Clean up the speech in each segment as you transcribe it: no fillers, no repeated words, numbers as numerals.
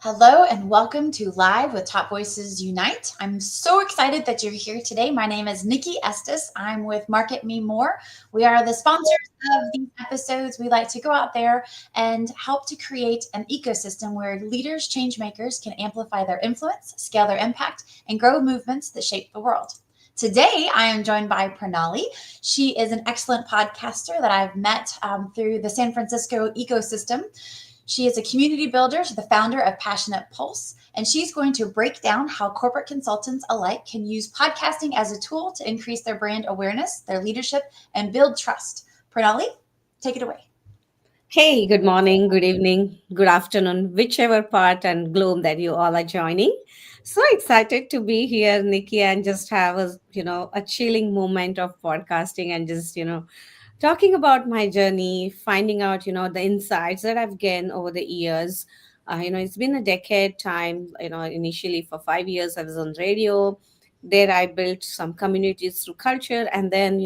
Hello and welcome to Live with Top Voices Unite. I'm so excited that you're here today. My name is Nikki Estes. I'm with Market Me More. We are the sponsors of these episodes. We like to go out there and help to create an ecosystem where leaders, change makers can amplify their influence, scale their impact, and grow movements that shape the world. Today, I am joined by Pranali. She is an excellent podcaster that I've met through the San Francisco ecosystem. She is a community builder, the founder of Passionate Pulse, and she's going to break down how corporate consultants alike can use podcasting as a tool to increase their brand awareness, their leadership, and build trust. Pranali, take it away. Hey, good morning, good evening, good afternoon, whichever part and globe that you all are joining. So excited to be here, Nikki, and just have a chilling moment of podcasting and just talking about my journey, finding out the insights that I've gained over the years. It's been a decade time, initially for 5 years I was on radio. There I built some communities through culture, and then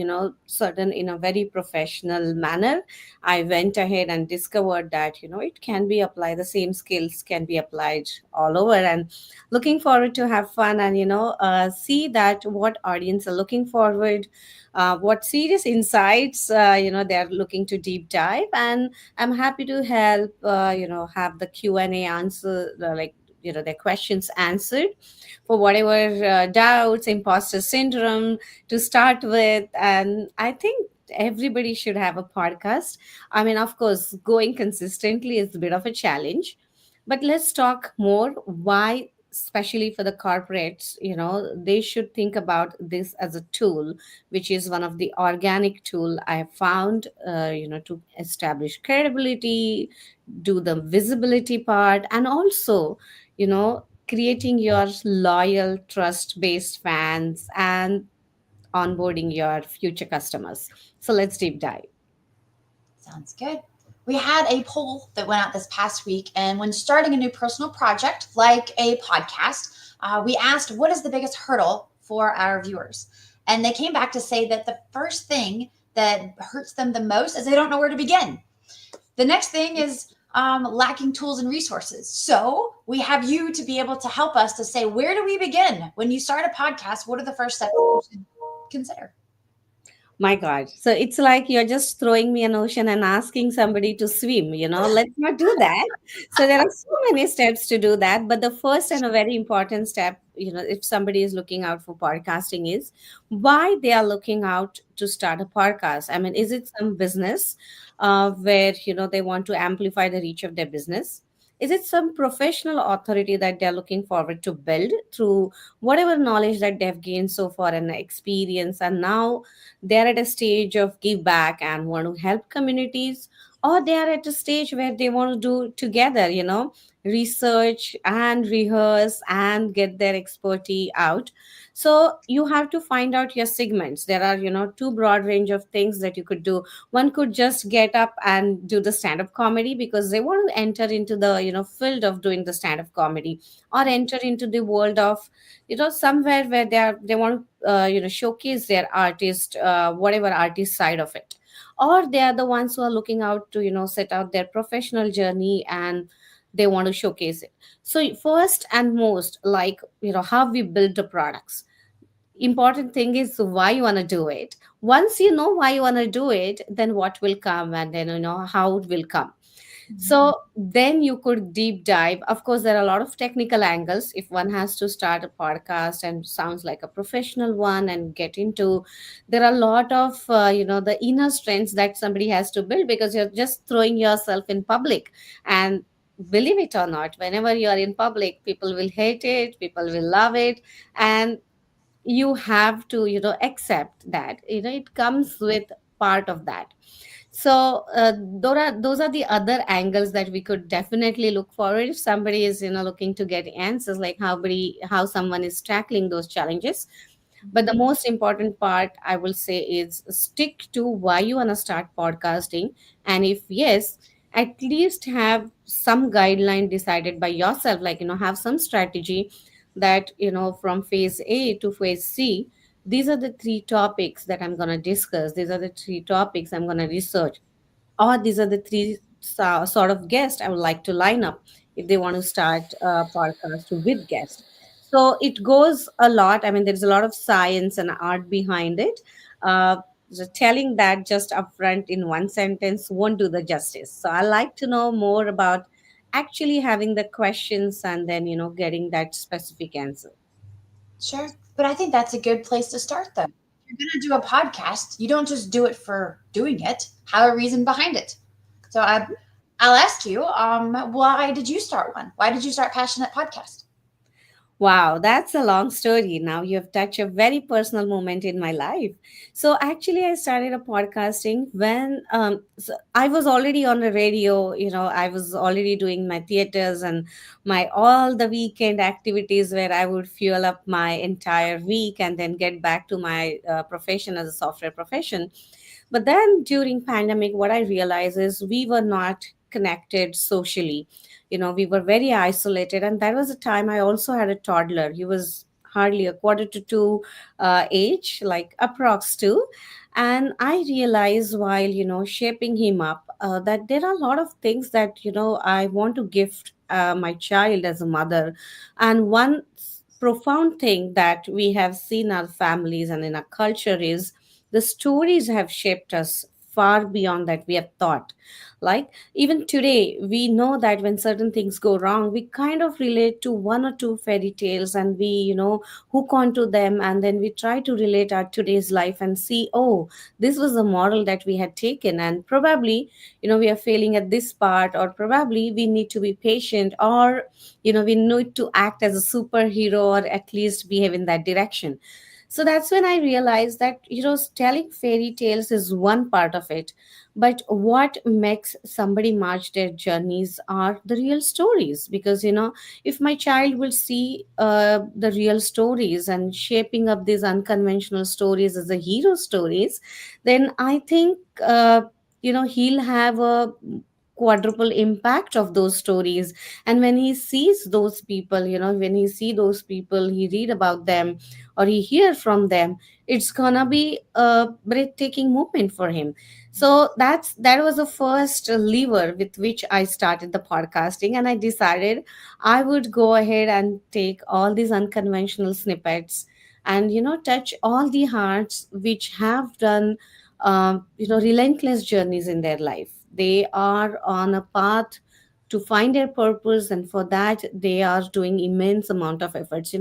certain in a very professional manner I went ahead and discovered that it can be applied, the same skills can be applied all over. And looking forward to have fun and see that what audience are looking forward, what serious insights they're looking to deep dive. And I'm happy to help have the Q&A answer, like their questions answered for whatever doubts, imposter syndrome to start with. And I think everybody should have a podcast. I mean, of course, going consistently is a bit of a challenge, but let's talk more why, especially for the corporates, they should think about this as a tool, which is one of the organic tool I have found to establish credibility, do the visibility part, and also creating your loyal, trust based fans and onboarding your future customers. So let's deep dive. Sounds good. We had a poll that went out this past week, and when starting a new personal project like a podcast, we asked what is the biggest hurdle for our viewers? And they came back to say that the first thing that hurts them the most is they don't know where to begin. The next thing is lacking tools and resources. So we have you to be able to help us to say, where do we begin? When you start a podcast, what are the first steps you should consider? My God. So it's like you're just throwing me an ocean and asking somebody to swim. Let's not do that. So there are so many steps to do that. But the first and a very important step, if somebody is looking out for podcasting is why they are looking out to start a podcast. I mean, is it some business where they want to amplify the reach of their business? Is it some professional authority that they're looking forward to build through whatever knowledge that they've gained so far and experience, and now they're at a stage of give back and want to help communities, or they are at a stage where they want to do together, research and rehearse and get their expertise out. So you have to find out your segments. There are two broad range of things that you could do. One could just get up and do the stand up comedy because they want to enter into the field of doing the stand up comedy, or enter into the world of somewhere where they want to showcase their artist, whatever artist side of it, or they are the ones who are looking out to set out their professional journey and they want to showcase it. So first and most, like how we build the products, important thing is why you want to do it. Once you know why you want to do it, then what will come, and then how it will come. So then you could deep dive. Of course, there are a lot of technical angles. If one has to start a podcast and sounds like a professional one and get into, there are a lot of the inner strengths that somebody has to build, because you're just throwing yourself in public. And believe it or not, whenever you are in public, people will hate it, people will love it, and you have to accept that it comes with part of that. So those are the other angles that we could definitely look forward if somebody is looking to get answers, like how someone is tackling those challenges. But the most important part I will say is stick to why you want to start podcasting. And if yes, at least have some guideline decided by yourself, like have some strategy that from phase A to phase C, these are the three topics that I'm going to discuss, these are the three topics I'm going to research, or these are the three sort of guests I would like to line up. if they want to start a podcast with guests. So it goes a lot. I mean, there's a lot of science and art behind it. So telling that just upfront in one sentence won't do the justice. So I like to know more about actually having the questions and then getting that specific answer. Sure. But I think that's a good place to start, though. If you're going to do a podcast, you don't just do it for doing it, have a reason behind it. So I'll ask you, why did you start one? Why did you start Passionate Podcast? Wow, that's a long story. Now you have touched a very personal moment in my life. So actually, I started a podcasting when so I was already on the radio. I was already doing my theaters and my all the weekend activities where I would fuel up my entire week and then get back to my profession as a software profession. But then during pandemic, what I realized is we were not connected socially. We were very isolated, and that was a time I also had a toddler. He was hardly a quarter to two age, like approx two. And I realized while shaping him up that there are a lot of things that I want to gift my child as a mother. And one profound thing that we have seen our families and in our culture is the stories have shaped us far beyond that we have thought. Like even today we know that when certain things go wrong, we kind of relate to one or two fairy tales, and we hook onto them, and then we try to relate our today's life and see, oh, this was a model that we had taken, and probably we are failing at this part, or probably we need to be patient, or we need to act as a superhero, or at least behave in that direction. So that's when I realized that telling fairy tales is one part of it, but what makes somebody march their journeys are the real stories. Because if my child will see the real stories and shaping up these unconventional stories as the hero stories, then I think he'll have a quadruple impact of those stories. And when he sees those people, when he see those people, he read about them or he hear from them, it's gonna be a breathtaking moment for him. So that was the first lever with which I started the podcasting, and I decided I would go ahead and take all these unconventional snippets and touch all the hearts which have done relentless journeys in their life. They are on a path to find their purpose, and for that they are doing immense amount of efforts.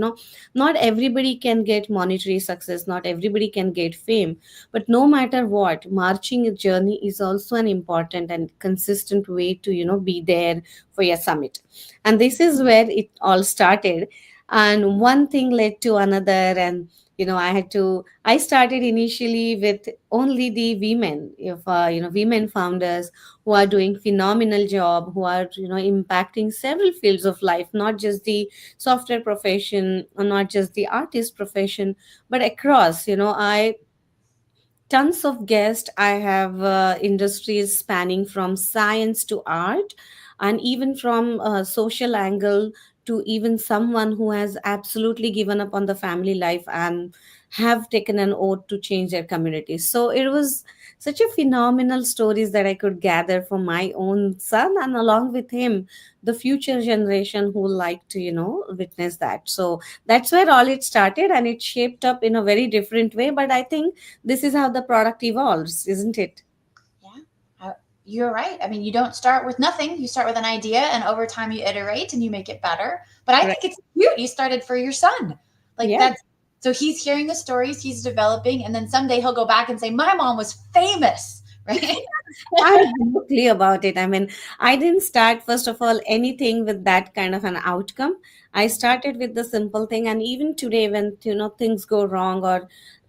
Not everybody can get monetary success, not everybody can get fame, but no matter what, marching a journey is also an important and consistent way to be there for your summit. And this is where it all started, and one thing led to another. And I started initially with only the women, if women founders who are doing phenomenal job, who are impacting several fields of life, not just the software profession or not just the artist profession, but across. I tons of guests. I have industries spanning from science to art, and even from a social angle to even someone who has absolutely given up on the family life and have taken an oath to change their community. So it was such a phenomenal stories that I could gather for my own son, and along with him the future generation who like to witness that. So that's where all it started, and it shaped up in a very different way, but I think this is how the product evolves, isn't it? Yeah, you're right. I mean, you don't start with nothing. You start with an idea, and over time you iterate and you make it better. But I Right. think it's cute. You started for your son. Like Yeah. that's so he's hearing the stories he's developing, and then someday he'll go back and say, "My mom was famous," right? I'm clear about it. I mean, I didn't start, first of all, anything with that kind of an outcome. I started with the simple thing. And even today, when, things go wrong, or,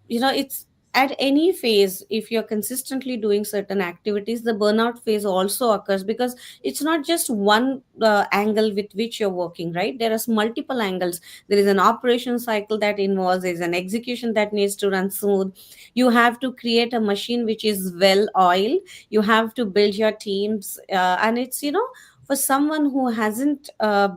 it's at any phase, if you're consistently doing certain activities, the burnout phase also occurs, because it's not just one angle with which you're working, right? There are multiple angles. There is an operation cycle that involves, there's an execution that needs to run smooth. You have to create a machine which is well oiled. You have to build your teams, and it's for someone who hasn't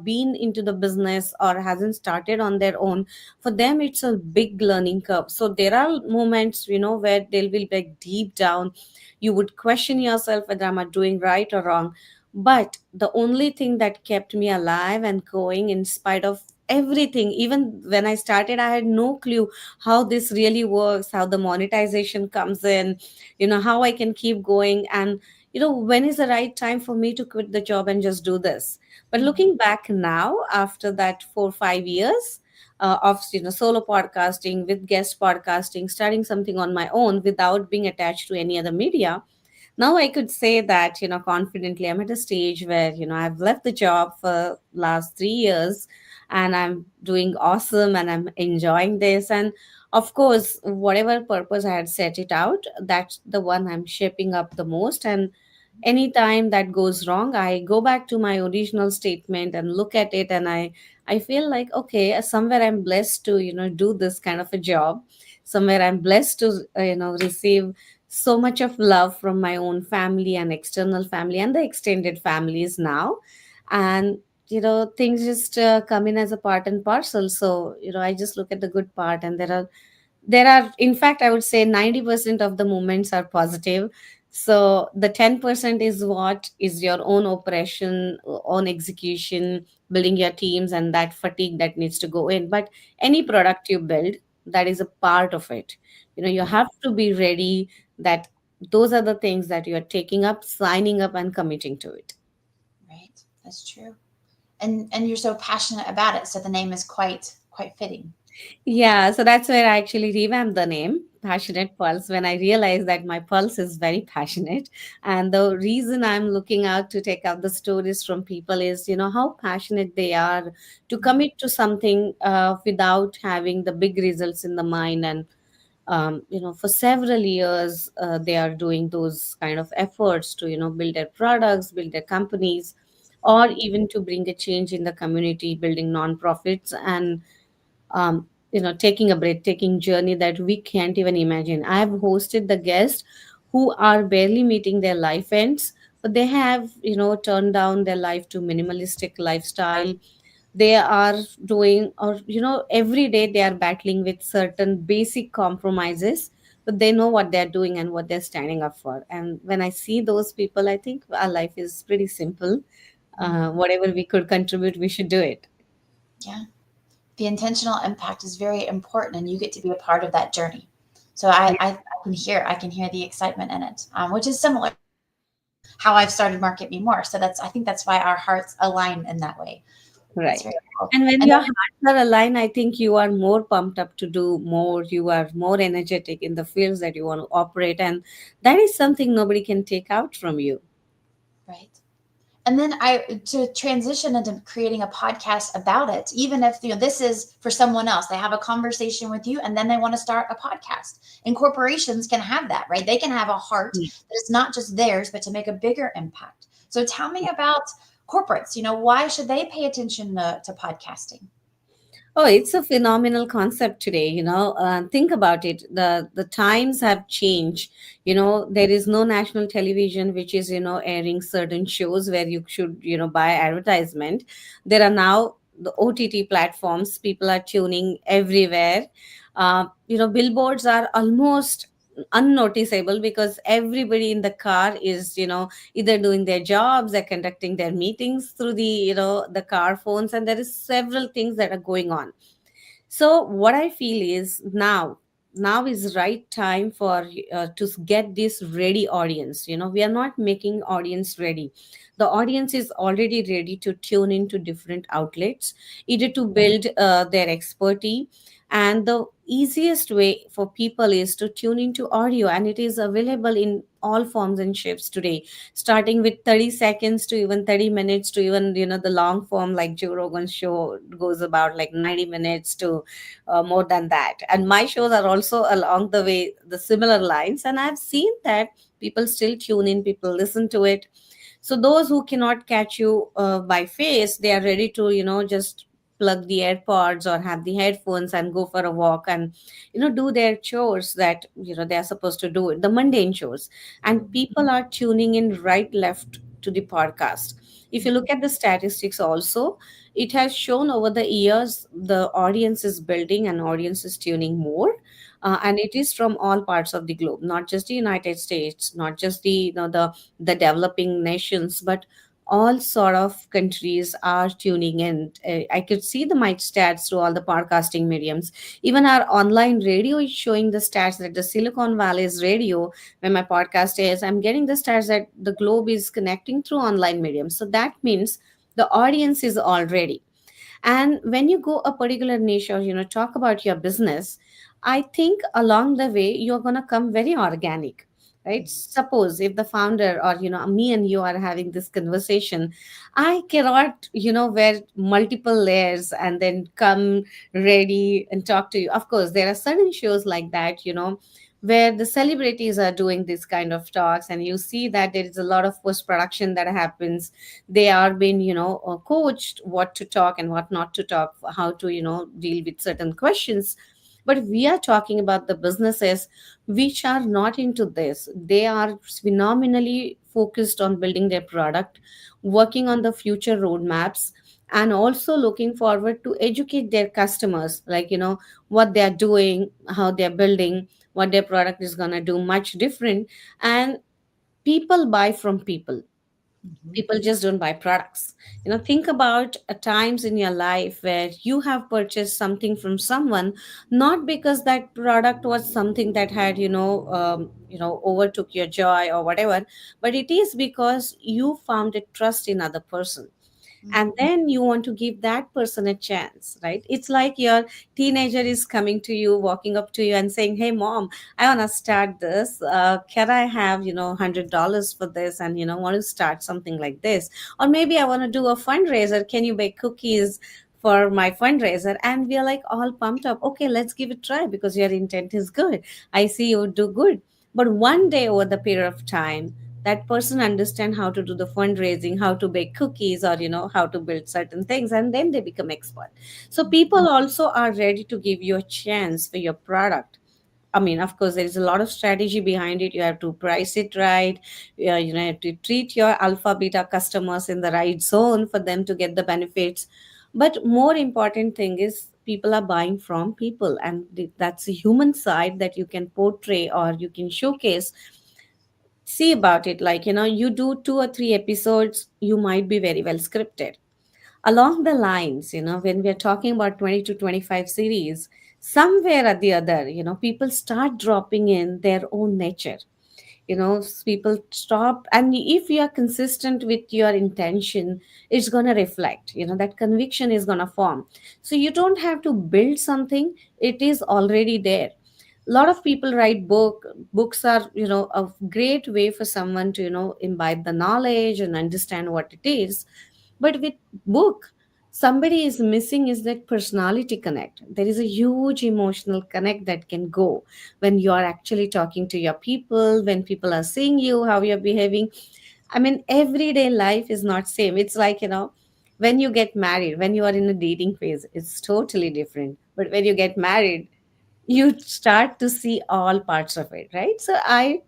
been into the business or hasn't started on their own, for them it's a big learning curve. So there are moments where they'll be like deep down, you would question yourself whether am I doing right or wrong. But the only thing that kept me alive and going in spite of everything, even when I started, I had no clue how this really works, how the monetization comes in, how I can keep going, and when is the right time for me to quit the job and just do this. But Mhm. looking back now, after that 4 5 years of solo podcasting with guest podcasting, starting something on my own without being attached to any other media, now I could say that confidently I'm at a stage where I've left the job for last 3 years, and I'm doing awesome and I'm enjoying this. And of course, whatever purpose I had set it out, that's the one I'm shaping up the most. And anytime that goes wrong, I go back to my original statement and look at it, and I feel like, okay, somewhere I'm blessed to do this kind of a job. Somewhere I'm blessed to receive so much of love from my own family and external family and the extended families now. And things just come in as a part and parcel. So I just look at the good part, and there are, in fact, I would say 90% of the moments are positive. So the 10% is what is your own operation, own execution, building your teams, and that fatigue that needs to go in. But any product you build, that is a part of it. You have to be ready that those are the things that you are taking up, signing up, and committing to it. Right. That's true. And you're so passionate about it, so the name is quite fitting. Yeah, so that's where I actually revamped the name, Passionate Pulse, when I realized that my pulse is very passionate. And the reason I'm looking out to take out the stories from people is, how passionate they are to commit to something without having the big results in the mind. And, for several years, they are doing those kind of efforts to, build their products, build their companies, or even to bring a change in the community, building nonprofits, and taking a breathtaking journey that we can't even imagine. I've hosted the guests who are barely meeting their life ends, but they have turned down their life to minimalistic lifestyle. They are doing, or every day they are battling with certain basic compromises, but they know what they're doing and what they're standing up for. And when I see those people, I think our life is pretty simple. Whatever we could contribute, we should do it. Yeah. The intentional impact is very important, and you get to be a part of that journey. So I can hear the excitement in it, which is similar to how I've started Market Me More. So I think that's why our hearts align in that way. That's Right. very cool. And when And your hearts are aligned, I think you are more pumped up to do more. You are more energetic in the fields that you want to operate. And that is something nobody can take out from you. right. And then I to transition into creating a podcast about it, even if this is for someone else, they have a conversation with you and then they want to start a podcast. And corporations can have that, right? They can have a heart that is not just theirs, but to make a bigger impact. So tell me about corporates. Why should they pay attention to podcasting? Oh, it's a phenomenal concept today. Think about it. The times have changed. There is no national television which is airing certain shows where you should buy advertisement. There are now the OTT platforms. People are tuning everywhere. Billboards are almost unnoticeable because everybody in the car is either doing their jobs, they're conducting their meetings through the car phones, and there is several things that are going on. So what I feel is now is right time for to get this ready audience. We are not making audience ready. The audience is already ready to tune into different outlets, either to build their expertise. And the easiest way for people is to tune into audio, and it is available in all forms and shapes today, starting with 30 seconds to even 30 minutes to even the long form like Joe Rogan's show goes about like 90 minutes to more than that. And my shows are also along the way the similar lines, and I've seen that people still tune in, people listen to it. So those who cannot catch you by face, they are ready to just plug the AirPods or have the headphones and go for a walk and do their chores that they are supposed to do, the mundane chores. And people are tuning in right left to the podcast. If you look at the statistics also, it has shown over the years the audience is building and audience is tuning more. And it is from all parts of the globe, not just the United States, not just the developing nations, but all sort of countries are tuning in. I could see the mic stats through all the podcasting mediums. Even our online radio is showing the stats that the Silicon Valley's radio, where my podcast is, I'm getting the stats that the globe is connecting through online mediums. So that means the audience is already. And when you go a particular niche or talk about your business, I think along the way you're going to come very organic, right? Suppose if the founder or me and you are having this conversation, I cannot wear multiple layers and then come ready and talk to you. Of course there are certain shows like that, where the celebrities are doing this kind of talks, and you see that there is a lot of post production that happens. They are being coached what to talk and what not to talk, how to deal with certain questions. But we are talking about the businesses which are not into this. They are phenomenally focused on building their product, working on the future roadmaps, and also looking forward to educate their customers, like what they are doing, how they are building, what their product is going to do much different. And people buy from people. Mhm. People just don't buy products. Think about times in your life where you have purchased something from someone, not because that product was something that had overtook your joy or whatever, but it is because you found a trust in other person, and then you want to give that person a chance, right? It's like your teenager is coming to you, walking up to you and saying, hey mom, I want to start this, can I have $100 for this, and want to start something like this. Or maybe I want to do a fundraiser, can you bake cookies for my fundraiser? And we are like all pumped up, okay, let's give it a try because your intent is good, I see you do good. But one day over the period of time, that person understand how to do the fundraising, how to bake cookies, or how to build certain things, and then they become expert. So people also are ready to give you a chance for your product. I mean, of course, there is a lot of strategy behind it. You have to price it right. You have to treat your alpha beta customers in the right zone for them to get the benefits. But more important thing is people are buying from people, and that's a human side that you can portray or you can showcase. See about it, like you do 2 or 3 episodes, you might be very well scripted. Along the lines, when we're talking about 20 to 25 series, somewhere or the other, people start dropping in their own nature. People stop, and if you are consistent with your intention, it's going to reflect, that conviction is going to form. So you don't have to build something, it is already there. A lot of people write books are a great way for someone to imbibe the knowledge and understand what it is. But with book, somebody is missing is that personality connect. There is a huge emotional connect that can go when you are actually talking to your people, when people are seeing you, how you're behaving. I mean, everyday life is not same. It's like when you get married, when you are in a dating phase, it's totally different. But when you get married, you start to see all parts of it, right? So I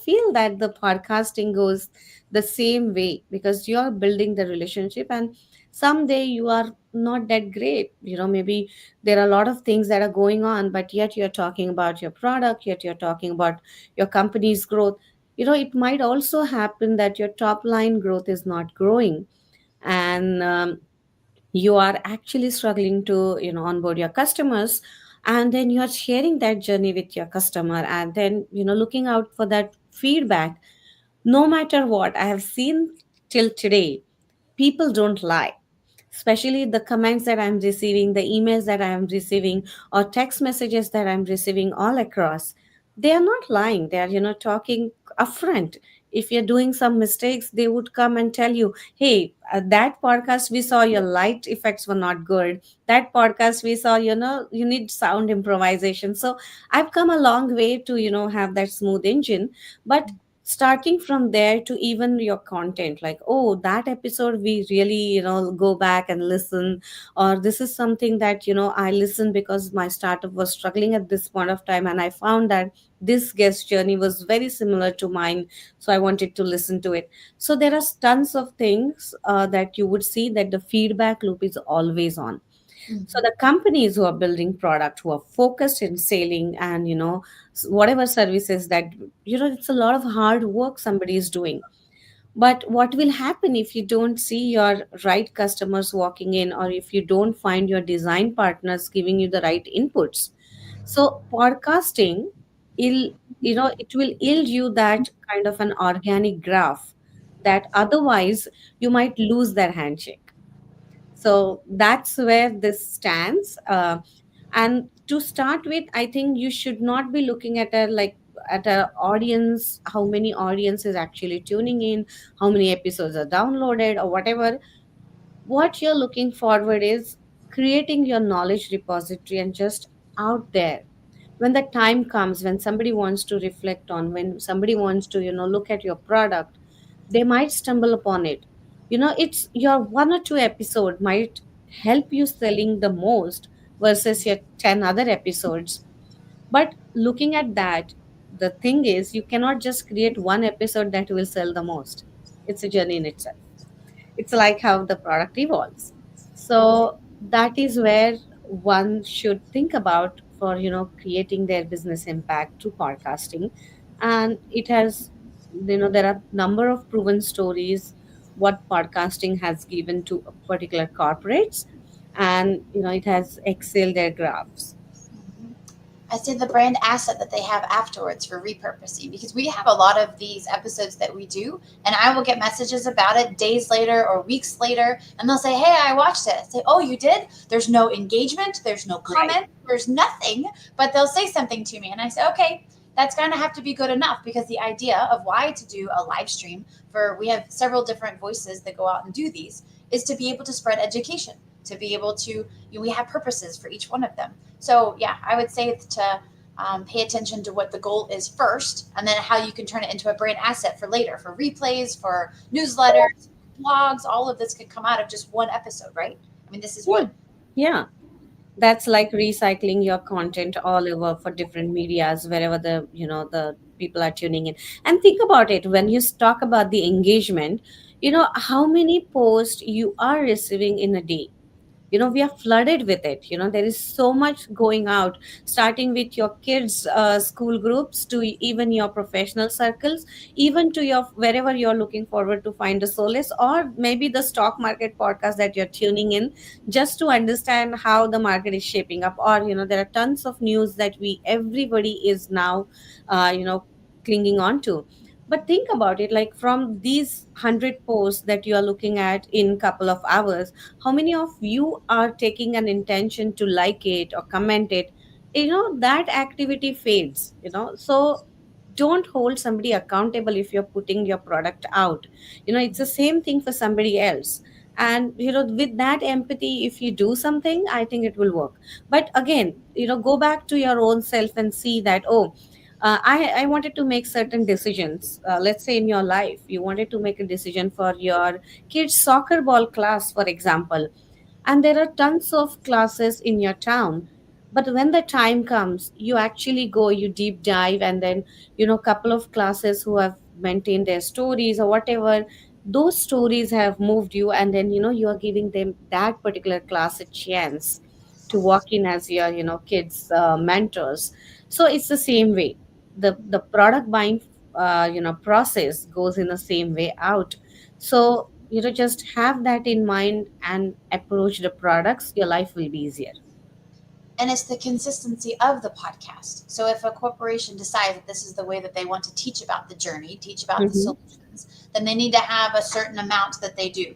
feel that the podcasting goes the same way, because you are building the relationship, and someday you are not that great, maybe there are a lot of things that are going on, but yet you're talking about your product, yet you're talking about your company's growth. It might also happen that your top line growth is not growing, and you are actually struggling to onboard your customers, and then you are sharing that journey with your customer, and then looking out for that feedback. No matter what I have seen till today, people don't lie, especially the comments that I'm receiving, the emails that I am receiving, or text messages that I'm receiving all across. They are not lying, they are talking upfront. If you're doing some mistakes, they would come and tell you, hey, that podcast we saw your light effects were not good, that podcast we saw you need sound improvisation. So I've come a long way to have that smooth engine. But starting from there to even your content, like, oh, that episode we really go back and listen, or this is something that I listened because my startup was struggling at this point of time, and I found that this guest journey was very similar to mine, so I wanted to listen to it. So there are tons of things that you would see that the feedback loop is always on. So Mhm. the companies who are building product, who are focused in selling, and whatever services that it's a lot of hard work somebody is doing. But what will happen if you don't see your right customers walking in, or if you don't find your design partners giving you the right inputs? So podcasting, il it will yield you that kind of an organic graph that otherwise you might lose that handshake. So that's where this stands. And to start with, I think you should not be looking at a like at a audience, how many audience is actually tuning in, how many episodes are downloaded or whatever. What you're looking forward is creating your knowledge repository and just out there. When the time comes, when somebody wants to reflect on, when somebody wants to look at your product, they might stumble upon it. It's your one or two episode might help you selling the most versus your 10 other episodes. But looking at that, the thing is, you cannot just create one episode that will sell the most. It's a journey in itself. It's like how the product evolves. So that is where one should think about for creating their business impact through podcasting. And it has, there are number of proven stories what podcasting has given to particular corporates, and it has excelled their graphs. Mhm. I say the brand asset that they have afterwards for repurposing, because we have a lot of these episodes that we do, and I will get messages about it days later or weeks later, and they'll say, "Hey, I watched it." I say, "Oh, you did?" There's no engagement, there's no Right. comment, there's nothing, but they'll say something to me, and I say, "Okay, that's going to have to be good enough," because the idea of why to do a live stream, for we have several different voices that go out and do these, is to be able to spread education, to be able to, we have purposes for each one of them. So yeah, I would say to pay attention to what the goal is first, and then how you can turn it into a brand asset for later, for replays, for newsletters, blogs. All of this could come out of just one episode, right? I mean, this is Yeah. what. Yeah. That's like recycling your content all over for different medias wherever the people are tuning in. And think about it, when you talk about the engagement, how many posts you are receiving in a day. We are flooded with it. There is so much going out, starting with your kids school groups to even your professional circles, even to your wherever you're looking forward to find a solace, or maybe the stock market podcast that you're tuning in just to understand how the market is shaping up. Or there are tons of news that we everybody is now clinging on to. But think about it, like from these 100 posts that you are looking at in couple of hours, how many of you are taking an intention to like it or comment it? That activity fades. So don't hold somebody accountable if you're putting your product out. It's the same thing for somebody else. And with that empathy, if you do something, I think it will work. But again, go back to your own self and see that, oh, I wanted to make certain decisions. Let's say in your life, you wanted to make a decision for your kids' soccer ball class, for example, and there are tons of classes in your town. But when the time comes, you actually go, you deep dive, and then couple of classes who have maintained their stories or whatever, those stories have moved you, and then you are giving them that particular class a chance to walk in as your kids mentors. So it's the same way. The product buying process goes in the same way out. So just have that in mind and approach the products, your life will be easier. And it's the consistency of the podcast. So if a corporation decides that this is the way that they want to teach about the journey, teach about the Hmm. solutions, then they need to have a certain amount that they do.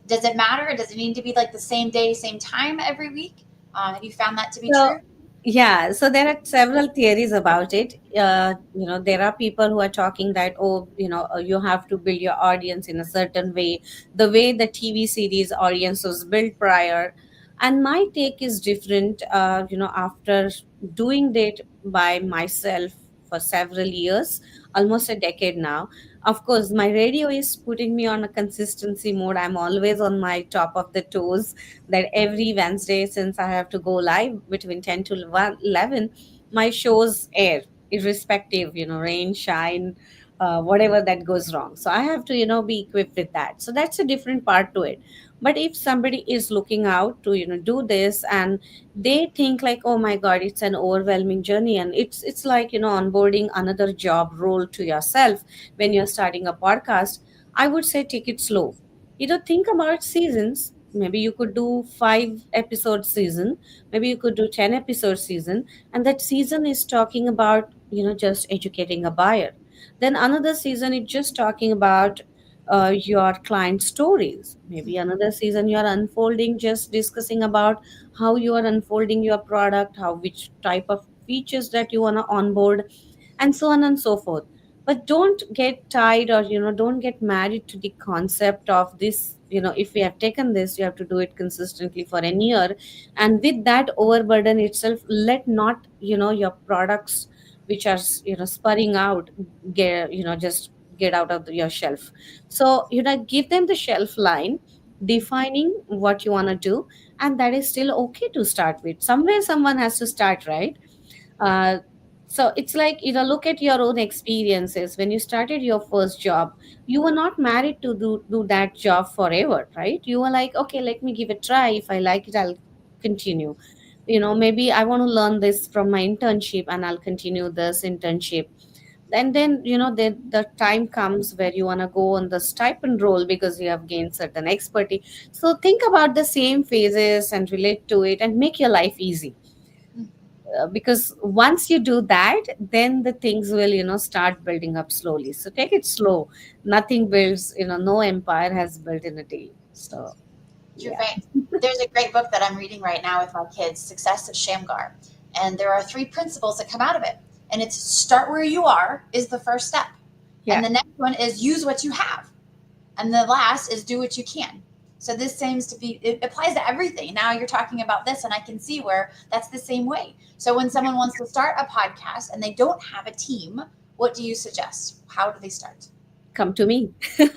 Does it matter? Does it need to be like the same day, same time every week? Have you found that to be So true? yeah, so there are several theories about it. There are people who are talking that, oh, you have to build your audience in a certain way, the way the TV series audience was built prior. And my take is different. After doing that by myself for several years, almost a decade now. Of course, my radio is putting me on a consistency mode. I'm always on my top of the toes, that every Wednesday, since I have to go live between 10 to 11, my shows air, irrespective, rain, shine, whatever that goes wrong. So I have to, be equipped with that. So that's a different part to it. But if somebody is looking out to, do this, and they think like, oh my God, it's an overwhelming journey, and it's like, onboarding another job role to yourself when you're starting a podcast. I would say take it slow. Think about seasons. Maybe you could do 5 episode season, maybe you could do 10 episode season, and that season is talking about just educating a buyer. Then another season is just talking about your client stories. Maybe another season you are unfolding, just discussing about how you are unfolding your product, how which type of features that you want to onboard, and so on and so forth. But don't get tied, or don't get married to the concept of this. If we have taken this, you have to do it consistently for a year, and with that overburden itself, let not your products which are spurring out, get just get out of your shelf. So give them the shelf line, defining what you want to do, and that is still okay to start with. Somewhere someone has to start, right? uh, so it's like, look at your own experiences. When you started your first job, you were not married to do that job forever, right? You were like, okay, let me give it a try. If I like it, I'll continue. Maybe I want to learn this from my internship, and I'll continue this internship. And then the time comes where you want to go on the stipend role because you have gained certain expertise. So think about the same phases and relate to it and make your life easy. Because once you do that, then the things will start building up slowly. So take it slow. Nothing builds, no empire has built in a day. So You're yeah. right. There's a great book that I'm reading right now with my kids, Success of Shamgar. And there are three principles that come out of it. And it's start where you are is the first step. And Yeah, the next one is use what you have. And the last is do what you can. So this seems to be, it applies to everything. Now you're talking about this, and I can see where that's the same way. So when someone wants to start a podcast and they don't have a team, what do you suggest? How do they start? come to me. Ah,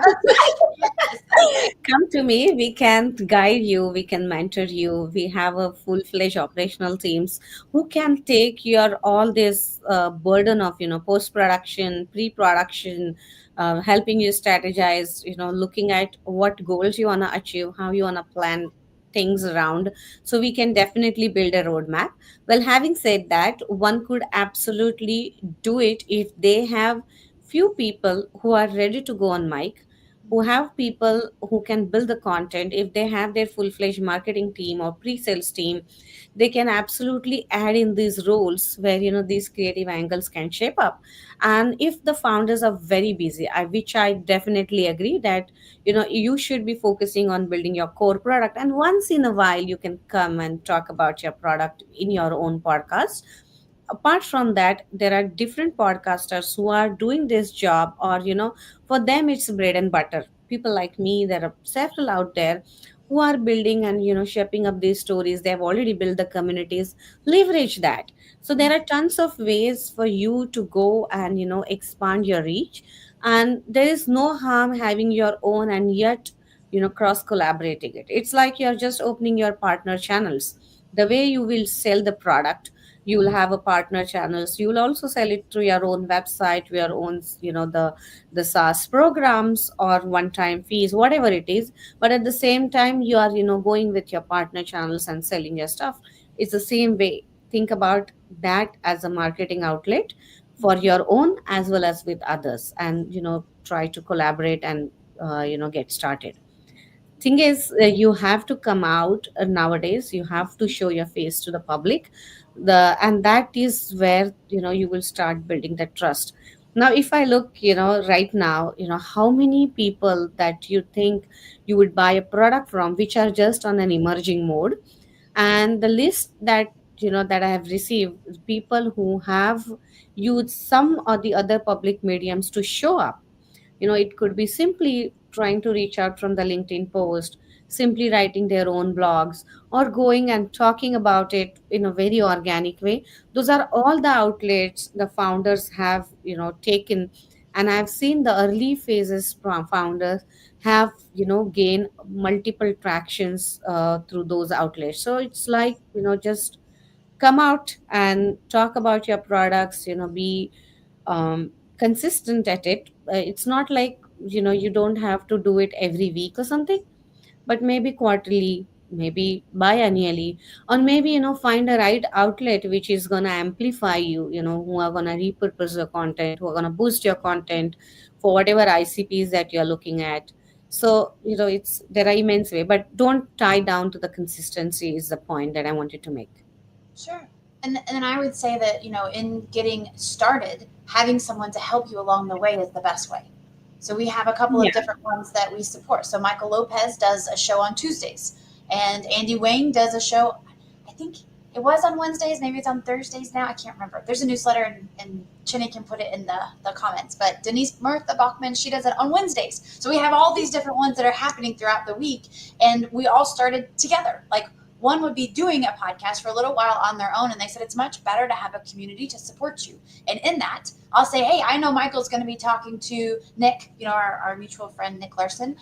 that's right. Yes. Okay. Come to me. We can guide you, we can mentor you. We have a full-fledged operational teams who can take your all this burden of post-production, pre-production, helping you strategize, looking at what goals you want to achieve, how you want to plan things around. So we can definitely build a roadmap. Well, having said that, one could absolutely do it if they have few people who are ready to go on mic, who have people who can build the content. If they have their full-fledged marketing team or pre-sales team, they can absolutely add in these roles where these creative angles can shape up. And if the founders are very busy, which I definitely agree that you should be focusing on building your core product, and once in a while you can come and talk about your product in your own podcast. Apart from that, there are different podcasters who are doing this job, or for them it's bread and butter. People like me, there are several out there who are building and shaping up these stories. They have already built the communities. Leverage that. So there are tons of ways for you to go and expand your reach. And there is no harm having your own and yet cross collaborating it. It's like you're just opening your partner channels. The way you will sell the product, you will have a partner channels. You will also sell it through your own website, your own the SaaS programs or one time fees, whatever it is. But at the same time, you are going with your partner channels and selling your stuff. It's the same way. Think about that as a marketing outlet for your own as well as with others, and try to collaborate and get started. Thing is, you have to come out nowadays. You have to show your face to the public, and that is where you will start building that trust. Now if I look right now, how many people that you think you would buy a product from which are just on an emerging mode, and the list that I have received, people who have used some or the other public mediums to show up. It could be simply trying to reach out from the LinkedIn post, simply writing their own blogs, or going and talking about it in a very organic way. Those are all the outlets the founders have taken. And I've seen the early phases from founders have gained multiple tractions through those outlets. So it's like just come out and talk about your products, be consistent at it. It's not like you don't have to do it every week or something, but maybe quarterly, maybe biannually, or maybe find a right outlet which is going to amplify you, who are going to repurpose your content, who are going to boost your content for whatever ICPs that you're looking at. So, it's there are immense way, but don't tie down to the consistency is the point that I wanted to make. Sure. And then I would say that, in getting started, having someone to help you along the way is the best way. So we have a couple of Yeah. different ones that we support. So Michael Lopez does a show on Tuesdays, and Andy Wayne does a show, I think it was on Wednesdays, maybe it's on Thursdays now. I can't remember. There's a newsletter, and Chinny can put it in the comments. But Denise Martha Bachman, she does it on Wednesdays. So we have all these different ones that are happening throughout the week, and we all started together. Like, one would be doing a podcast for a little while on their own, and they said it's much better to have a community to support you. And in that, I'll say, hey, I know Michael's going to be talking to Nick, our mutual friend Nick Larson.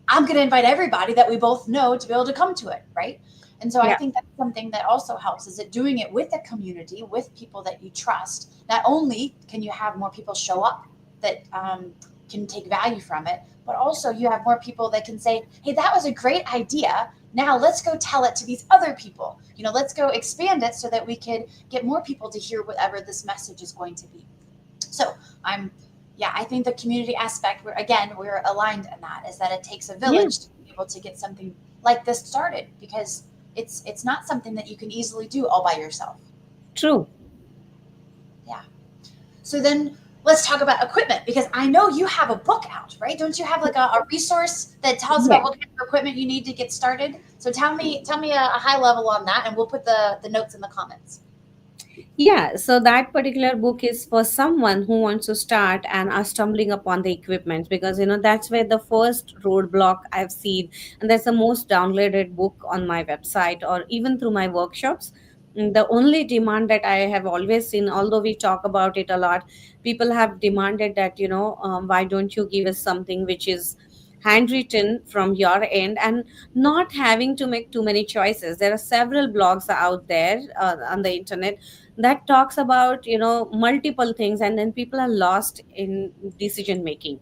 I'm going to invite everybody that we both know to be able to come to it, right? And so I Yeah. think that's something that also helps, is that doing it with a community, with people that you trust. Not only can you have more people show up that can take value from it, but also you have more people that can say, hey, that was a great idea. Now let's go tell it to these other people. Let's go expand it so that we could get more people to hear whatever this message is going to be. So I'm, yeah, I think the community aspect, we're aligned in that, is that it takes a Yeah. village to be able to get something like this started, because it's not something that you can easily do all by yourself. True. Yeah. So then let's talk about equipment, because I know you have a book out, right? Don't you have like a resource that tells about Yeah. what kind of equipment you need to get started? So tell me a high level on that, and we'll put the notes in the comments. Yeah, so that particular book is for someone who wants to start and are stumbling upon the equipment, because that's where the first roadblock I've seen, and that's the most downloaded book on my website or even through my workshops. The only demand that I have always seen, although we talk about it a lot, people have demanded that why don't you give us something which is handwritten from your end and not having to make too many choices. There are several blogs out there on the internet that talks about multiple things, and then people are lost in decision making.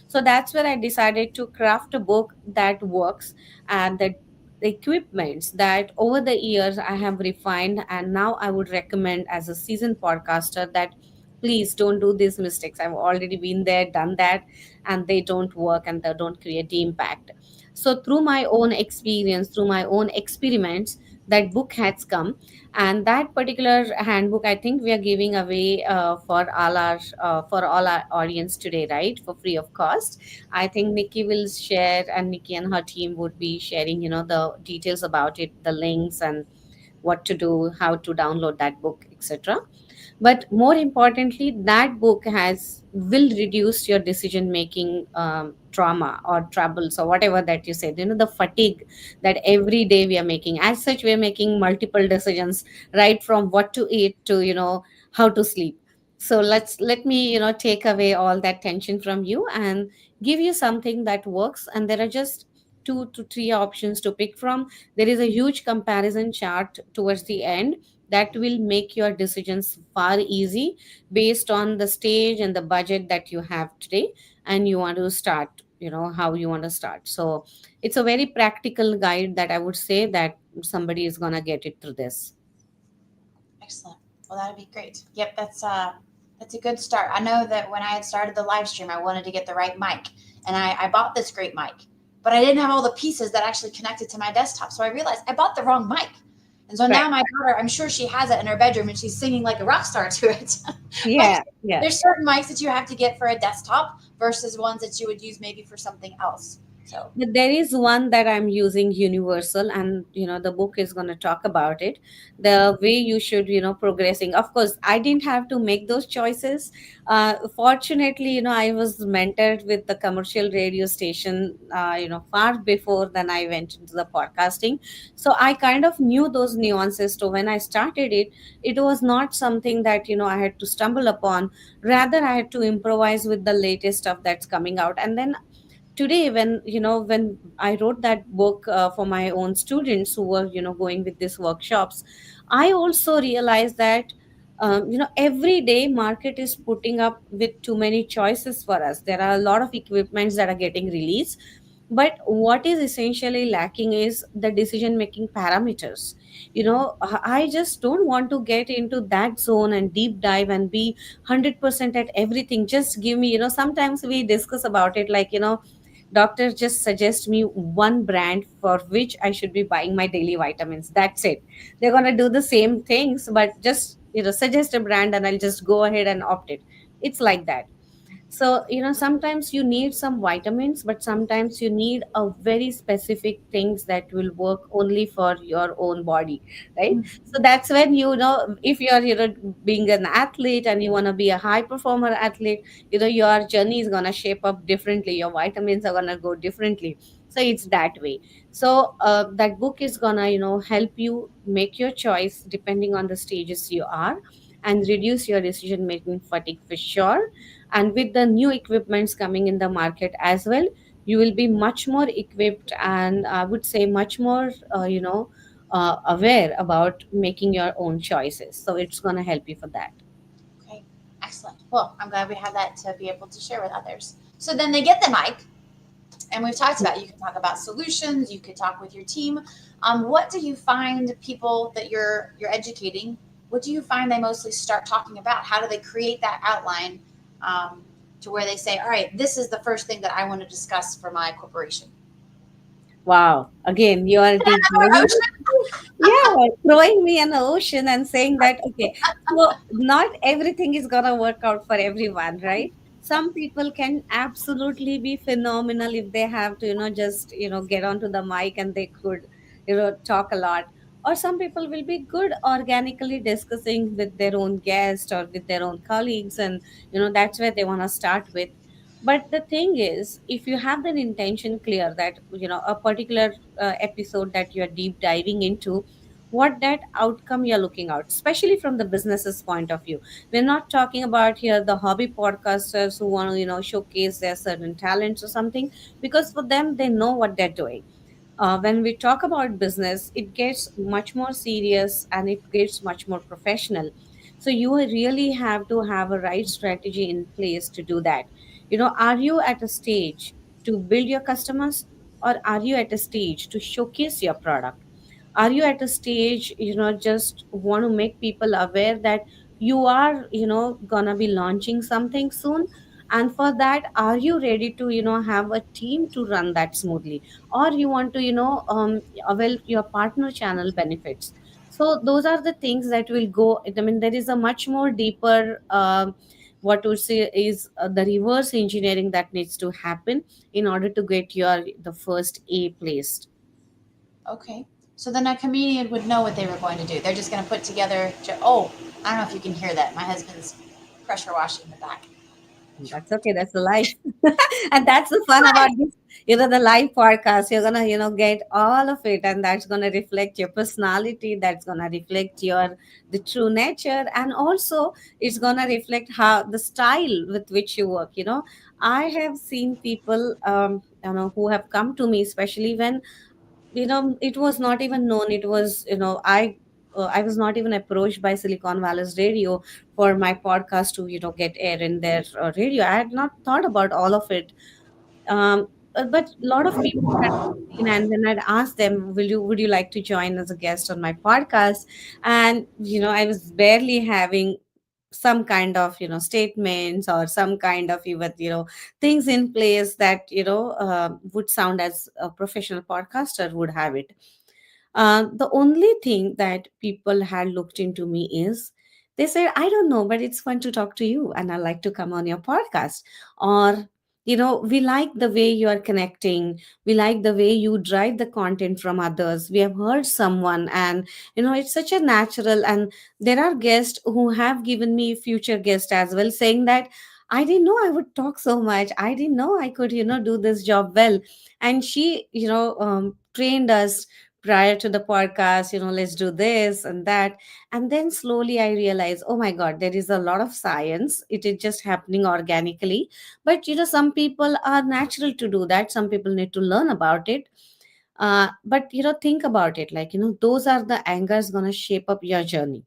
So that's where I decided to craft a book that works, and that the equipments that over the years I have refined, and now I would recommend as a seasoned podcaster that please don't do these mistakes. I've already been there, done that, and they don't work and they don't create the impact. So through my own experience, through my own experiments, that book has come. And that particular handbook, I think we are giving away for all our audience today, right, for free of cost. I think Nikki will share, and Nikki and her team would be sharing the details about it, the links, and what to do, how to download that book, etc. But more importantly, that book has will reduce your decision making trauma or troubles or whatever that you said, the fatigue that every day we are making. As such, we are making multiple decisions, right from what to eat to how to sleep. So let me take away all that tension from you and give you something that works. And there are just 2 to 3 options to pick from. There is a huge comparison chart towards the end that will make your decisions far easy based on the stage and the budget that you have today, and you want to start, how you want to start. So it's a very practical guide that I would say that somebody is going to get it through this. Excellent. Well, that'd be great. Yep, that's a good start. I know that when I had started the live stream, I wanted to get the right mic, and I bought this great mic, but I didn't have all the pieces that actually connected to my desktop. So I realized I bought the wrong mic. And so Right. now my daughter, I'm sure she has it in her bedroom, and she's singing like a rock star to it. But Yeah, yeah. there's certain mics that you have to get for a desktop versus ones that you would use maybe for something else. So, But there is one that I'm using universal, and the book is going to talk about it. The way you should, progressing. Of course, I didn't have to make those choices. Fortunately, I was mentored with the commercial radio station, far before than I went into the podcasting. So I kind of knew those nuances. So when I started it, it was not something that I had to stumble upon. Rather, I had to improvise with the latest stuff that's coming out, and then today when I wrote that book for my own students who were going with these workshops, I also realized that every day market is putting up with too many choices for us. There are a lot of equipments that are getting released, But what is essentially lacking is the decision making parameters. I just don't want to get into that zone and deep dive and be 100% at everything. Just give me, sometimes we discuss about it, like, doctor just suggest me one brand for which I should be buying my daily vitamins. That's it. They're going to do the same things, but just, suggest a brand and I'll just go ahead and opt it. It's like that. So, sometimes you need some vitamins, but sometimes you need a very specific things that will work only for your own body, right? So that's when, if you're, being an athlete and you want to be a high performer athlete, your journey is going to shape up differently. Your vitamins are going to go differently. So it's that way. So that book is going to, help you make your choice depending on the stages you are, and reduce your decision making fatigue for sure. And with the new equipments coming in the market as well, you will be much more equipped, and I would say much more aware about making your own choices. So it's going to help you for that. Okay, excellent. Well, I'm glad we have that to be able to share with others. So then they get the mic, and we've talked about, you can talk about solutions, you could talk with your team. What do you find people that you're educating? What do you find they mostly start talking about? How do they create that outline, um, to where they say, "All right, this is the first thing that I want to discuss for my corporation"? Wow, again, you are deep diving. Yeah, throwing me in the ocean and saying that, okay, so not everything is gonna work out for everyone, right? Some people can absolutely be phenomenal if they have to, just, get onto the mic and they could, talk a lot. Or some people will be good organically discussing with their own guest or with their own colleagues, and, that's where they want to start with. But the thing is, if you have that intention clear that, a particular episode that you're deep diving into, what that outcome you're looking out, especially from the business's point of view. We're not talking about here the hobby podcasters who want to, showcase their certain talents or something, because for them, they know what they're doing. When we talk about business, it gets much more serious and it gets much more professional. So you really have to have a right strategy in place to do that. Are you at a stage to build your customers, or are you at a stage to showcase your product? Are you at a stage, just want to make people aware that you are, gonna be launching something soon? And for that, are you ready to, have a team to run that smoothly? Or you want to, avail your partner channel benefits? So those are the things that will go, I mean, there is a much more deeper, what would say is the reverse engineering that needs to happen in order to get your the first A placed. Okay. So then a comedian would know what they were going to do. They're just going to put together. Oh, I don't know if you can hear that. My husband's pressure washing the back. That's okay. That's the life. And that's the fun about this, the live podcast. You're gonna, get all of it, and that's gonna reflect your personality. That's gonna reflect your the true nature, and also it's gonna reflect how the style with which you work. I have seen people, who have come to me, especially when, it was not even known. It was, I was not even approached by Silicon Valley's radio for my podcast to, get air in their radio. I had not thought about all of it. But a lot of people had seen, and then I'd asked them, would you like to join as a guest on my podcast? And, I was barely having some kind of, statements or some kind of even, things in place that, would sound as a professional podcaster would have it. The only thing that people had looked into me is they said, I don't know, but it's fun to talk to you and I like to come on your podcast. Or, we like the way you are connecting. We like the way you drive the content from others. We have heard someone, and, it's such a natural. And there are guests who have given me future guests as well, saying that I didn't know I would talk so much. I didn't know I could, do this job well. And she, trained us prior to the podcast, let's do this and that. And then slowly I realized, oh my God, there is a lot of science. It is just happening organically. But, some people are natural to do that. Some people need to learn about it. But, think about it, like, those are the angers going to shape up your journey.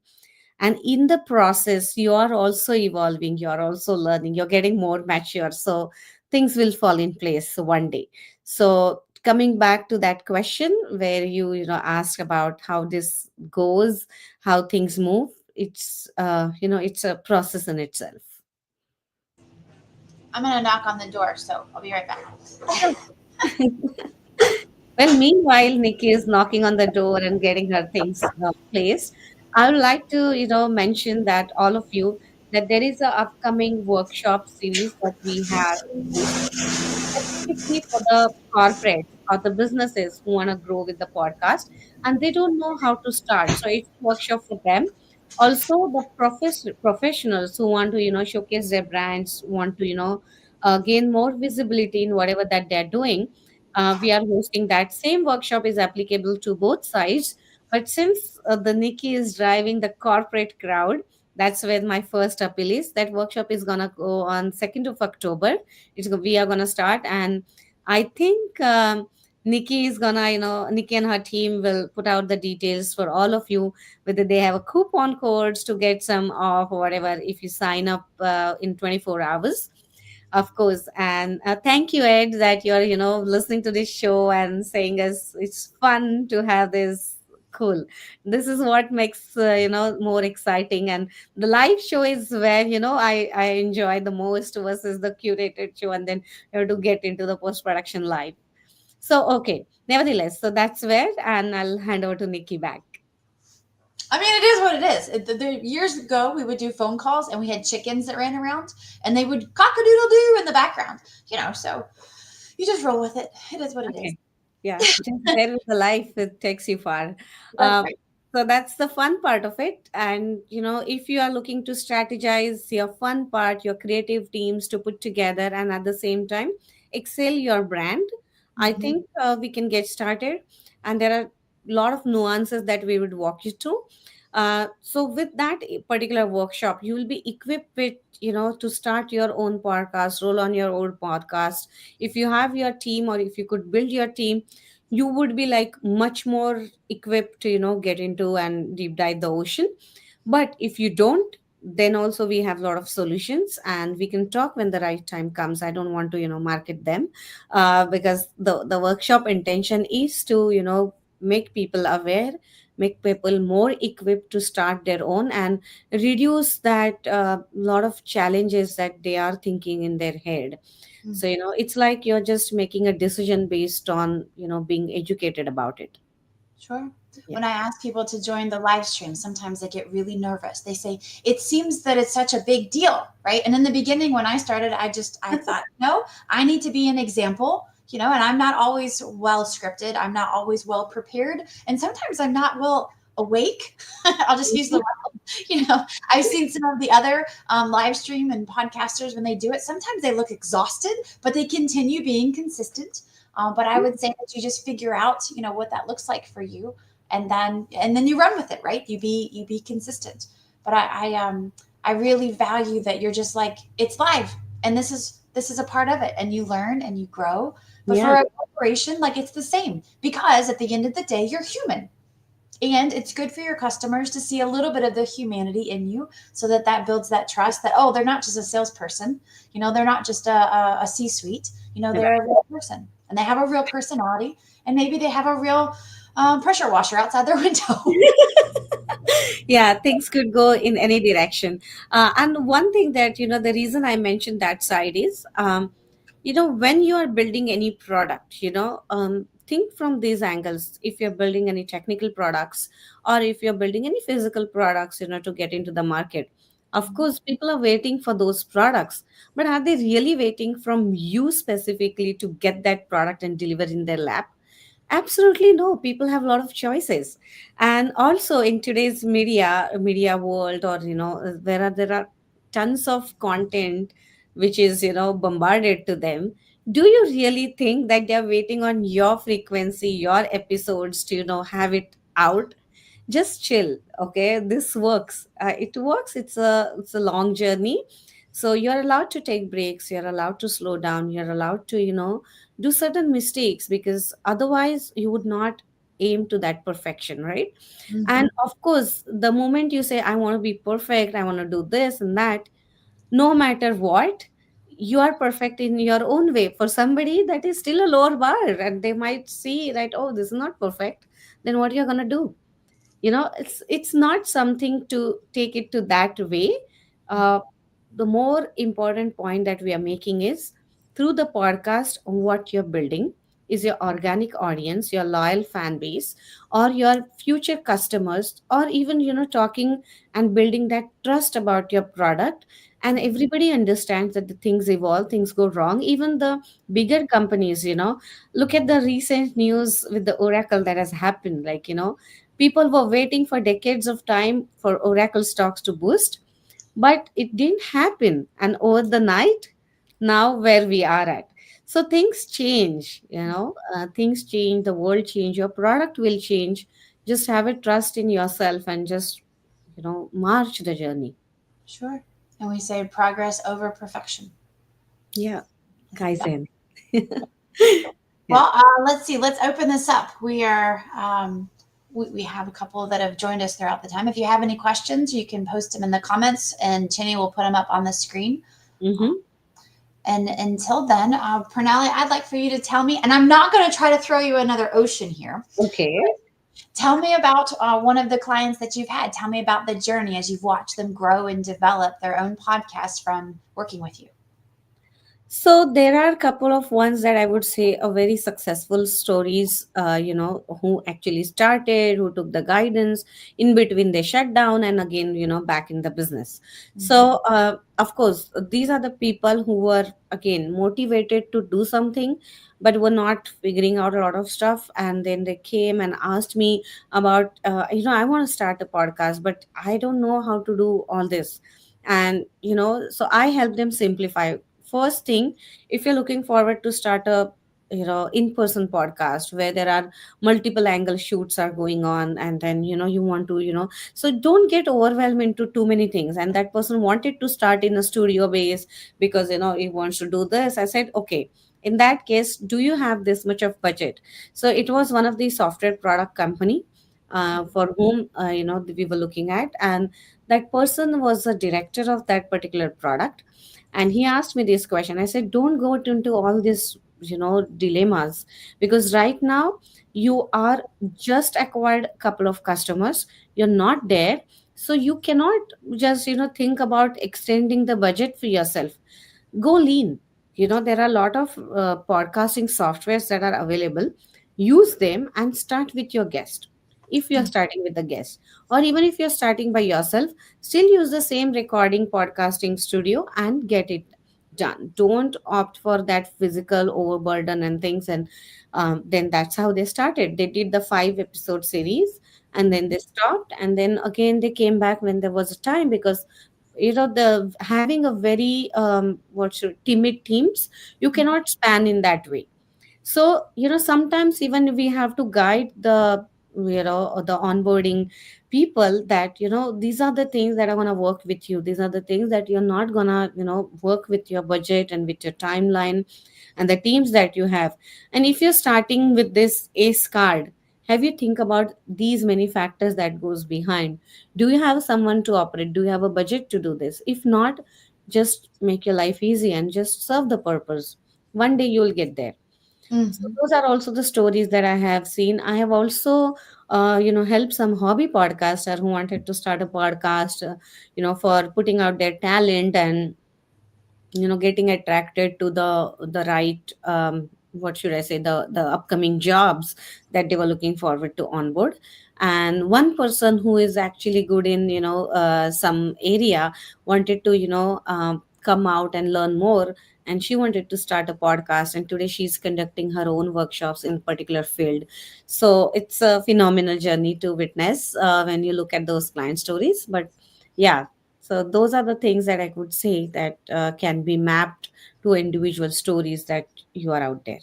And in the process, you are also evolving, you are also learning, you're getting more mature. So things will fall in place one day. So coming back to that question where you asked about how this goes, how things move, it's a process in itself. I'm gonna knock on the door, so I'll be right back. Sure. Well, meanwhile, Nikki is knocking on the door and getting her things placed. I would like to mention that all of you that there is a upcoming workshop series that we have hosted specifically for the corporates or the businesses who want to grow with the podcast and they don't know how to start. So it's a workshop for them. Also, the professionals who want to showcase their brands, want to gain more visibility in whatever that they're doing. We are hosting that same workshop is applicable to both sides. But since the Nikki is driving the corporate crowd, that's where my first appeal is. That workshop is gonna go on 2nd of October. We are gonna start, and I think Nikki is gonna Nikki and her team will put out the details for all of you, whether they have a coupon codes to get some off or whatever if you sign up in 24 hours. Of course, and thank you, Ed, that you're listening to this show and saying us it's fun to have this. Cool. This is what makes more exciting, and the live show is where I enjoy the most versus the curated show, and then you have to get into the post production live. So okay, nevertheless, so that's where, and I'll hand over to Nikki back. I mean, it is what it is. Years ago, we would do phone calls, and we had chickens that ran around, and they would cock a doodle doo in the background. So you just roll with it. It is what it is. Okay. Yeah, just there with the life, it takes you far. That's Um, right. so that's the fun part of it. And if you are looking to strategize your fun part, your creative teams to put together, and at the same time excel your brand, I Mhm. think we can get started. And there are a lot of nuances that we would walk you through. So with that particular workshop, you will be equipped with to start your own podcast, roll on your own podcast. If you have your team or if you could build your team, you would be like much more equipped to get into and deep dive the ocean. But if you don't, then also we have a lot of solutions and we can talk when the right time comes. I don't want to market them, because the workshop intention is to make people aware, make people more equipped to start their own, and reduce that lot of challenges that they are thinking in their head. Mm. So it's like you're just making a decision based on being educated about it. Sure. Yeah. When I ask people to join the live stream, sometimes they get really nervous. They say, it seems that it's such a big deal, right? And in the beginning, when I started, I thought, no, I need to be an example, and I'm not always well scripted. I'm not always well prepared. And sometimes I'm not well awake. I'll just use the word, I've seen some of the other live stream and podcasters when they do it. Sometimes they look exhausted, but they continue being consistent. But I would say that you just figure out, what that looks like for you, and then you run with it, right? You be consistent. But I really value that you're just like it's live, and this is a part of it, and you learn and you grow. But Yeah. for a corporation, like it's the same because at the end of the day, you're human. And it's good for your customers to see a little bit of the humanity in you so that builds that trust that, oh, they're not just a salesperson, they're not just a C-suite, they're a real person and they have a real personality, and maybe they have a real pressure washer outside their window. Yeah, things could go in any direction. And one thing that the reason I mentioned that side is, when you are building any product, think from these angles. If you're building any technical products or if you're building any physical products to get into the market, of course, people are waiting for those products. But are they really waiting from you specifically to get that product and deliver in their lap? Absolutely no. People have a lot of choices, and also in today's media world, or there are tons of content which is bombarded to them. Do you really think that they're waiting on your frequency, your episodes to have it out? Just chill, okay? This works. It works. It's a long journey, so you're allowed to take breaks. You're allowed to slow down. You're allowed to do certain mistakes, because otherwise you would not aim to that perfection, right? Mhm. And of course, the moment you say I want to be perfect, I want to do this and that, no matter what, you are perfect in your own way. For somebody, that is still a lower bar, and they might see that, oh, this is not perfect. Then what you're gonna do? It's not something to take it to that way. uh, the more important point that we are making is, through the podcast, what you're building is your organic audience, your loyal fan base, or your future customers, or even talking and building that trust about your product. And everybody understands that the things evolve, things go wrong. Even the bigger companies, look at the recent news with the Oracle that has happened. Like, people were waiting for decades of time for Oracle stocks to boost, but it didn't happen. And over the night, now where we are at. So things change, things change, the world change, your product will change. Just have a trust in yourself and just, march the journey. Sure. And we say progress over perfection. Yeah. Yeah. Kaizen. Yeah. Well, let's see. Let's open this up. We have a couple that have joined us throughout the time. If you have any questions, you can post them in the comments, and Chinny will put them up on the screen. Mm-hmm. And until then, Pranali, I'd like for you to tell me, and I'm not going to try to throw you another ocean here. Okay. Tell me about one of the clients that you've had. Tell me about the journey as you've watched them grow and develop their own podcast from working with you. So there are a couple of ones that I would say are very successful stories, who actually started, who took the guidance, in between they shut down, and again, back in the business. So, of course, these are the people who were, again, motivated to do something, but were not figuring out a lot of stuff. And then they came and asked me about, I want to start a podcast, but I don't know how to do all this. And, so I helped them simplify. First thing, if you're looking forward to start a in-person podcast where there are multiple angle shoots are going on, and then you want to so don't get overwhelmed into too many things. And that person wanted to start in a studio base because he wants to do this. I said, okay, in that case, do you have this much of budget? So it was one of the software product company, for whom we were looking at. And that person was a director of that particular product. And he asked me this question. I said, don't go into all these dilemmas, because right now you are just acquired a couple of customers, you're not there. So you cannot just think about extending the budget for yourself. Go lean. There are a lot of podcasting softwares that are available. Use them and start with your guest. If you're starting with a guest, or even if you're starting by yourself, still use the same recording podcasting studio and get it done. Don't opt for that physical overburden and things. And then that's how they started. They did the 5 episode series, and then they stopped, and then again they came back when there was a time, because the having a very what should timid teams, you cannot span in that way. So sometimes even we have to guide the the onboarding people, that these are the things that are going to work with you, these are the things that you're not going to work with your budget and with your timeline and the teams that you have. And if you're starting with this ace card, have you think about these many factors that goes behind? Do you have someone to operate? Do you have a budget to do this? If not, just make your life easy and just serve the purpose. One day you'll get there. So Mm-hmm. those are also the stories that I have seen. I have also, helped some hobby podcaster who wanted to start a podcast, for putting out their talent and getting attracted to the right, what should I say, the upcoming jobs that they were looking forward to onboard. And one person who is actually good in some area wanted to come out and learn more, and she wanted to start a podcast, and today she's conducting her own workshops in particular field. So it's a phenomenal journey to witness when you look at those client stories. But yeah, so those are the things that I could say that can be mapped to individual stories that you are out there.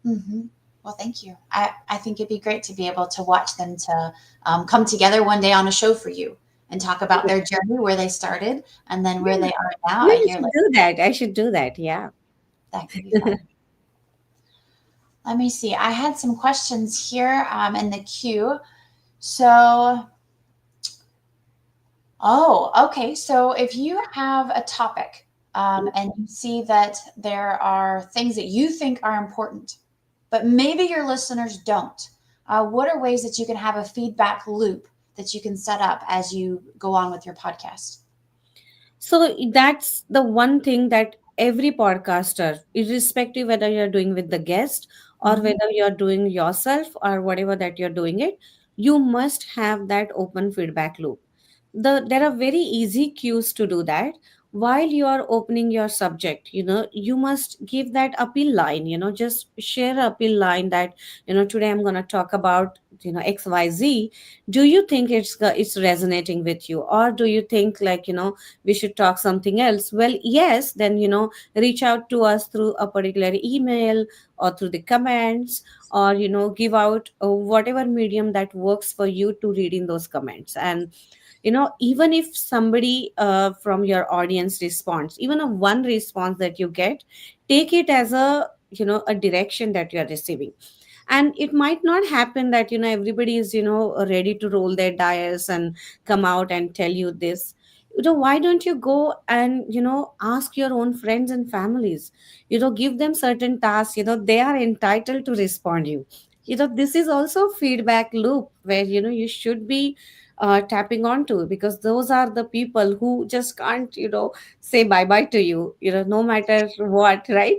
Mm-hmm. Well, thank you. I think it'd be great to be able to watch them to come together one day on a show for you and talk about Yeah, their journey, where they started, and then where yeah, they are now yeah, a I year should later. do that. I should do that. Yeah. That could be fun. Let me see. I had some questions here in the queue. So, oh, okay. So if you have a topic and you see that there are things that you think are important, but maybe your listeners don't. What are ways that you can have a feedback loop that you can set up as you go on with your podcast? So that's the one thing that every podcaster, irrespective whether you're doing with the guest or Mhm. whether you're doing yourself or whatever that you're doing it, you must have that open feedback loop. There are very easy cues to do that. While you are opening your subject, you must give that appeal line, just share a appeal line that, today I'm going to talk about, XYZ. Do you think it's resonating with you, or do you think, like, we should talk something else? Well, yes, then, reach out to us through a particular email or through the comments, or give out whatever medium that works for you to read in those comments. And even if somebody from your audience responds, even a one response that you get, take it as a direction that you are receiving. And it might not happen that everybody is ready to roll their dice and come out and tell you this. Why don't you go and ask your own friends and families, give them certain tasks, they are entitled to respond you. This is also feedback loop where you should be tapping onto, because those are the people who just can't say bye bye to you, no matter what, right?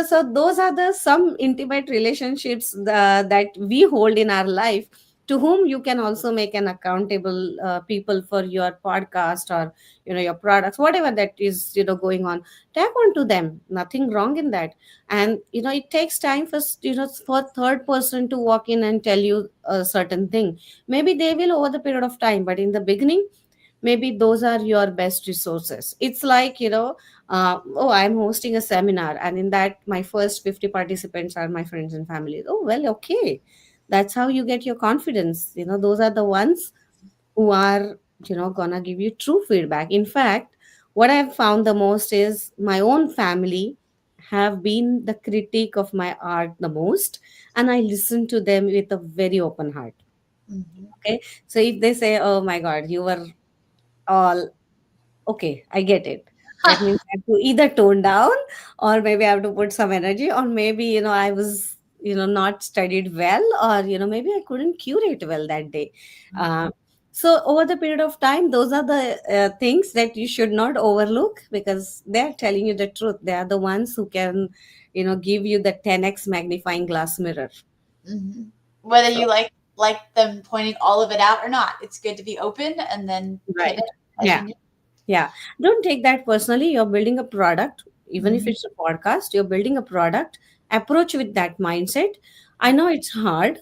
So those are the some intimate relationships that we hold in our life, to whom you can also make an accountable people for your podcast, or your products, whatever that is going on. Tap onto them, nothing wrong in that. And it takes time for for third person to walk in and tell you a certain thing. Maybe they will over the period of time, but in the beginning, maybe those are your best resources. It's like, oh, I'm hosting a seminar, and in that my first 50 participants are my friends and family. Oh, well, okay, that's how you get your confidence. Those are the ones who are gonna give you true feedback. In fact, what I've found the most is my own family have been the critique of my art the most, and I listen to them with a very open heart. Mhm. Okay, so if they say, oh my god, you were all okay, I get it. That means I have to either tone down, or maybe I have to put some energy, or maybe, I was, not studied well, or, maybe I couldn't curate well that day. Uh, so over the period of time, those are the things that you should not overlook, because they're telling you the truth. They are the ones who can, give you the 10x magnifying glass mirror. Mhm. Whether So, you like them pointing all of it out or not, it's good to be open and then right. pivot as you Yeah. need. Yeah, don't take that personally. You're building a product, even if Mhm. it's a podcast, you're building a product. Approach with that mindset. I know it's hard.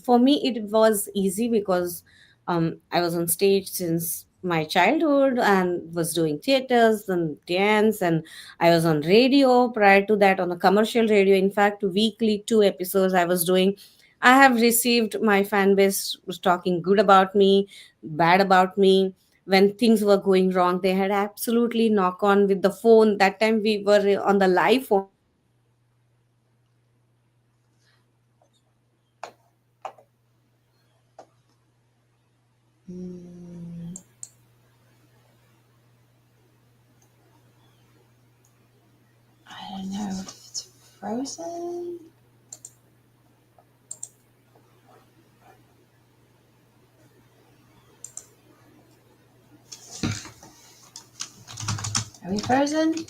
For me, it was easy because I was on stage since my childhood and was doing theaters and dance, and I was on radio prior to that, on a commercial radio. In fact, weekly 2 episodes I was doing. I have received my fan base was talking good about me, bad about me. When things were going wrong, they had absolutely knock on with the phone. That time we were on the live phone call, and they had absolutely knock on with the phone and tell me that how I was doing, Mm, I don't know if it's frozen. Are we frozen?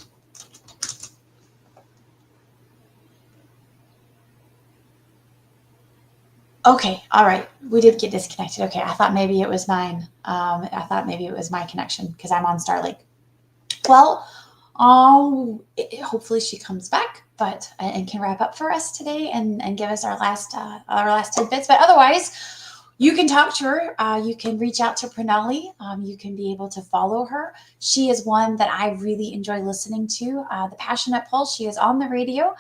Okay, all right. We did get disconnected. Okay, I thought maybe it was mine. I thought maybe it was my connection because I'm on Starlink. Well, hopefully she comes back, but and can wrap up for us today and give us our last tidbits. But otherwise, you can talk to her. You can reach out to Pranali. You can be able to follow her. She is one that I really enjoy listening to. The Passionate Pulse. She is on the radio.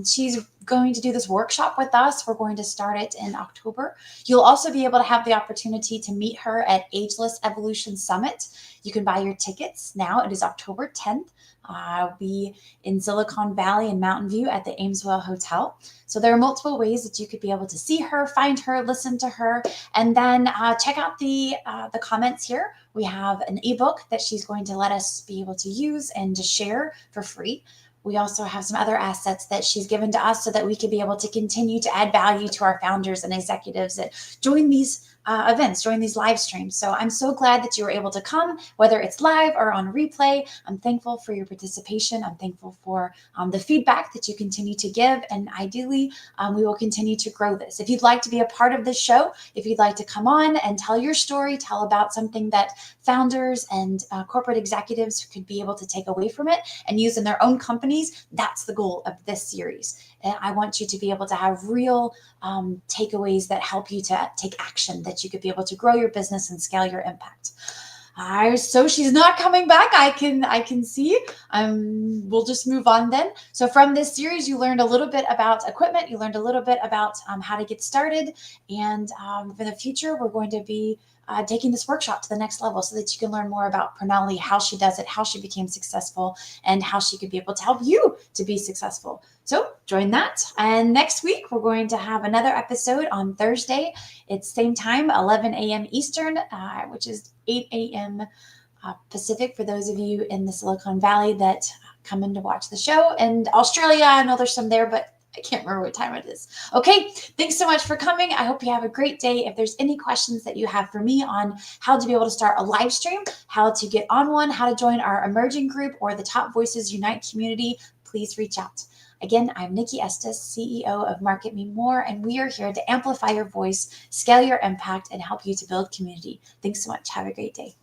She's going to do this workshop with us. We're going to start it in October. You'll also be able to have the opportunity to meet her at Ageless Evolution Summit. You can buy your tickets now. It is October 10th. I'll be in Silicon Valley and Mountain View at the Ameswell Hotel. So there are multiple ways that you could be able to see her, find her, listen to her, and then check out the comments here. We have an ebook that she's going to let us be able to use and to share for free. We also have some other assets that she's given to us so that we could be able to continue to add value to our founders and executives that join these events, join these live streams. So I'm so glad that you were able to come, whether it's live or on replay. I'm thankful for your participation. I'm thankful for the feedback that you continue to give. And ideally, we will continue to grow this. If you'd like to be a part of this show, if you'd like to come on and tell your story, tell about something that founders and corporate executives could be able to take away from it and use in their own companies, that's the goal of this series. And I want you to be able to have real takeaways that help you to take action, that you could be able to grow your business and scale your impact. So she's not coming back. I can see. We'll just move on then. So from this series, you learned a little bit about equipment. You learned a little bit about how to get started. And for the future, we're going to be taking this workshop to the next level so that you can learn more about Pranali, how she does it, how she became successful, and how she could be able to help you to be successful. So join that. And next week, we're going to have another episode on Thursday. It's same time, 11 a.m. Eastern, which is 8 a.m. Pacific for those of you in the Silicon Valley that come in to watch the show. And Australia, I know there's some there, but I can't remember what time it is. Okay, thanks so much for coming. I hope you have a great day. If there's any questions that you have for me on how to be able to start a live stream, how to get on one, how to join our emerging group or the Top Voices Unite community, please reach out. Again, I'm Nikki Estes, CEO of Market Me More, and we are here to amplify your voice, scale your impact, and help you to build community. Thanks so much. Have a great day.